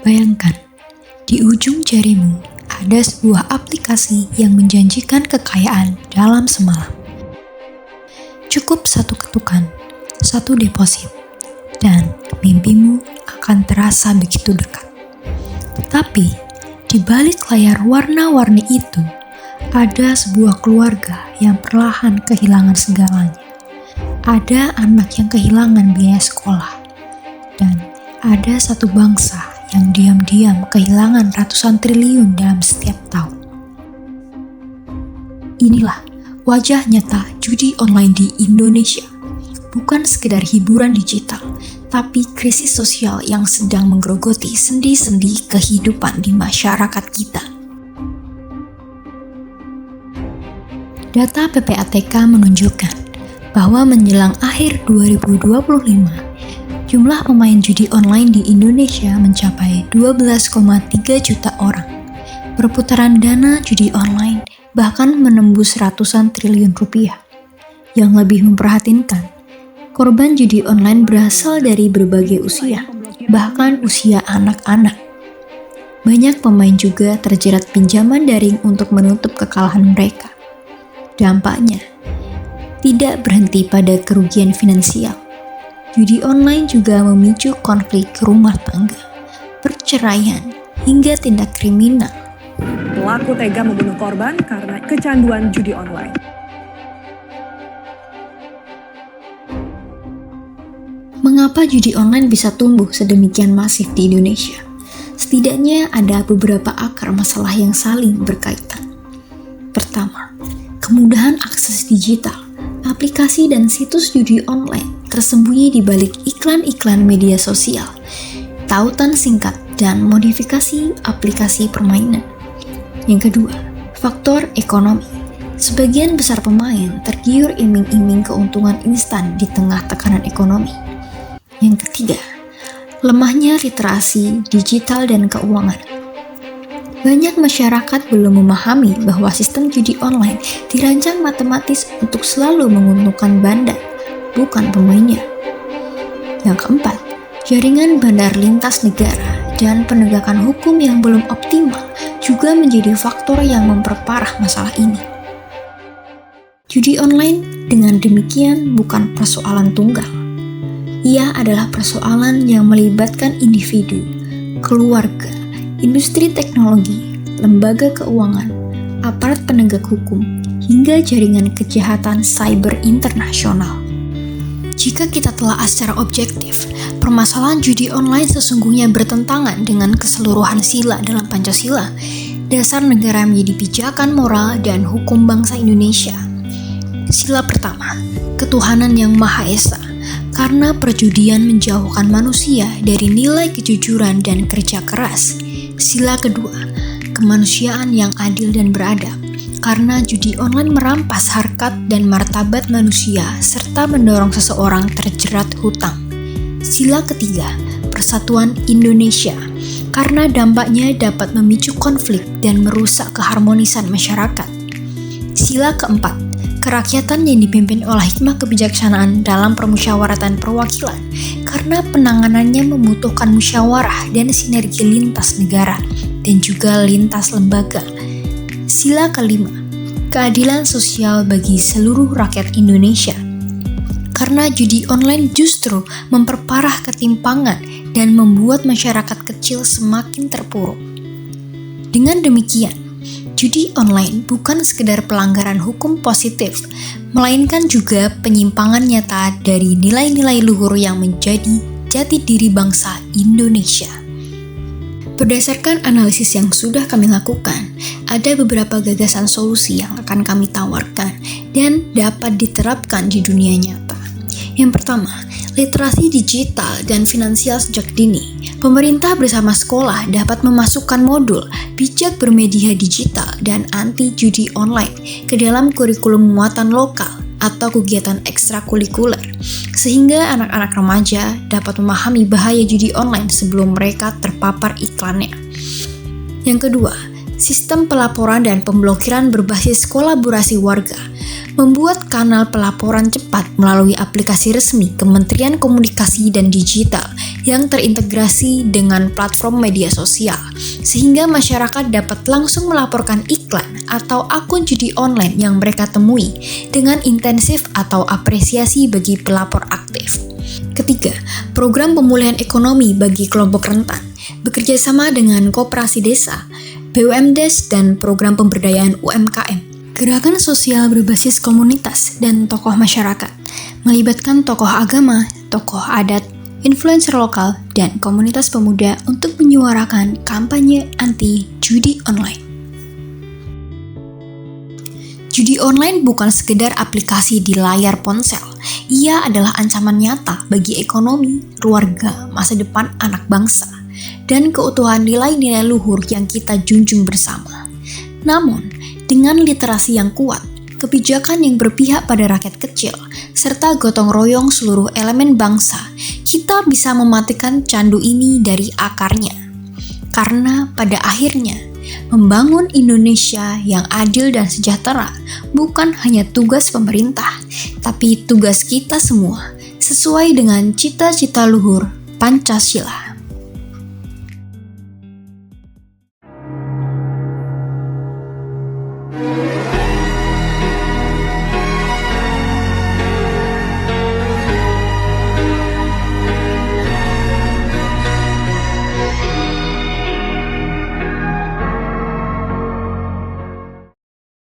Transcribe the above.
Bayangkan, di ujung jarimu ada sebuah aplikasi yang menjanjikan kekayaan dalam semalam. Cukup satu ketukan, satu deposit, dan mimpimu akan terasa begitu dekat. Tetapi, di balik layar warna-warni itu, ada sebuah keluarga yang perlahan kehilangan segalanya. Ada anak yang kehilangan biaya sekolah, dan ada satu bangsa yang diam-diam kehilangan ratusan triliun dalam setiap tahun. Inilah wajah nyata judi online di Indonesia. Bukan sekedar hiburan digital, tapi krisis sosial yang sedang menggerogoti sendi-sendi kehidupan di masyarakat kita. Data PPATK menunjukkan bahwa menjelang akhir 2025, jumlah pemain judi online di Indonesia mencapai 12,3 juta orang. Perputaran dana judi online bahkan menembus ratusan triliun rupiah. Yang lebih memprihatinkan, korban judi online berasal dari berbagai usia, bahkan usia anak-anak. Banyak pemain juga terjerat pinjaman daring untuk menutup kekalahan mereka. Dampaknya, tidak berhenti pada kerugian finansial. Judi online juga memicu konflik rumah tangga, perceraian, hingga tindak kriminal. Pelaku tega membunuh korban karena kecanduan judi online. Mengapa judi online bisa tumbuh sedemikian masif di Indonesia? Setidaknya ada beberapa akar masalah yang saling berkaitan. Pertama, kemudahan akses digital. Aplikasi dan situs judi online tersembunyi di balik iklan-iklan media sosial, tautan singkat, dan modifikasi aplikasi permainan. Yang kedua, faktor ekonomi. Sebagian besar pemain tergiur iming-iming keuntungan instan di tengah tekanan ekonomi. Yang ketiga, lemahnya literasi digital dan keuangan. Banyak masyarakat belum memahami bahwa sistem judi online dirancang matematis untuk selalu menguntungkan bandar, bukan pemainnya. Yang keempat, jaringan bandar lintas negara dan penegakan hukum yang belum optimal juga menjadi faktor yang memperparah masalah ini. Judi online dengan demikian bukan persoalan tunggal. Ia adalah persoalan yang melibatkan individu, keluarga, industri teknologi, lembaga keuangan, aparat penegak hukum, hingga jaringan kejahatan cyber internasional. Jika kita telah secara objektif, permasalahan judi online sesungguhnya bertentangan dengan keseluruhan sila dalam Pancasila, dasar negara menjadi pijakan moral dan hukum bangsa Indonesia. Sila pertama, ketuhanan yang Maha Esa, karena perjudian menjauhkan manusia dari nilai kejujuran dan kerja keras. Sila kedua, kemanusiaan yang adil dan beradab, karena judi online merampas harkat dan martabat manusia serta mendorong seseorang terjerat hutang. Sila ketiga, persatuan Indonesia, karena dampaknya dapat memicu konflik dan merusak keharmonisan masyarakat. Sila keempat, kerakyatan yang dipimpin oleh hikmah kebijaksanaan dalam permusyawaratan perwakilan, karena penanganannya membutuhkan musyawarah dan sinergi lintas negara dan juga lintas lembaga. Sila kelima, keadilan sosial bagi seluruh rakyat Indonesia, karena judi online justru memperparah ketimpangan dan membuat masyarakat kecil semakin terpuruk. Dengan demikian, judi online bukan sekedar pelanggaran hukum positif, melainkan juga penyimpangan nyata dari nilai-nilai luhur yang menjadi jati diri bangsa Indonesia. Berdasarkan analisis yang sudah kami lakukan, ada beberapa gagasan solusi yang akan kami tawarkan dan dapat diterapkan di dunia nyata. Yang pertama, literasi digital dan finansial sejak dini. Pemerintah bersama sekolah dapat memasukkan modul bijak bermedia digital dan anti judi online ke dalam kurikulum muatan lokal atau kegiatan ekstrakurikuler, sehingga anak-anak remaja dapat memahami bahaya judi online sebelum mereka terpapar iklannya. Yang kedua, sistem pelaporan dan pemblokiran berbasis kolaborasi warga. membuat kanal pelaporan cepat melalui aplikasi resmi Kementerian Komunikasi dan Digital yang terintegrasi dengan platform media sosial, sehingga masyarakat dapat langsung melaporkan iklan atau akun judi online yang mereka temui dengan intensif atau apresiasi bagi pelapor aktif. Ketiga, program pemulihan ekonomi bagi kelompok rentan bekerja sama dengan koperasi desa, BUMDes, dan program pemberdayaan UMKM. Gerakan sosial berbasis komunitas dan tokoh masyarakat melibatkan tokoh agama, tokoh adat, influencer lokal, dan komunitas pemuda untuk menyuarakan kampanye anti judi online. Judi online bukan sekedar aplikasi di layar ponsel. Ia adalah ancaman nyata bagi ekonomi, keluarga, masa depan anak bangsa, dan keutuhan nilai-nilai luhur yang kita junjung bersama. Namun, dengan literasi yang kuat, kebijakan yang berpihak pada rakyat kecil, serta gotong royong seluruh elemen bangsa, kita bisa mematikan candu ini dari akarnya. Karena pada akhirnya, membangun Indonesia yang adil dan sejahtera bukan hanya tugas pemerintah, tapi tugas kita semua, sesuai dengan cita-cita luhur Pancasila.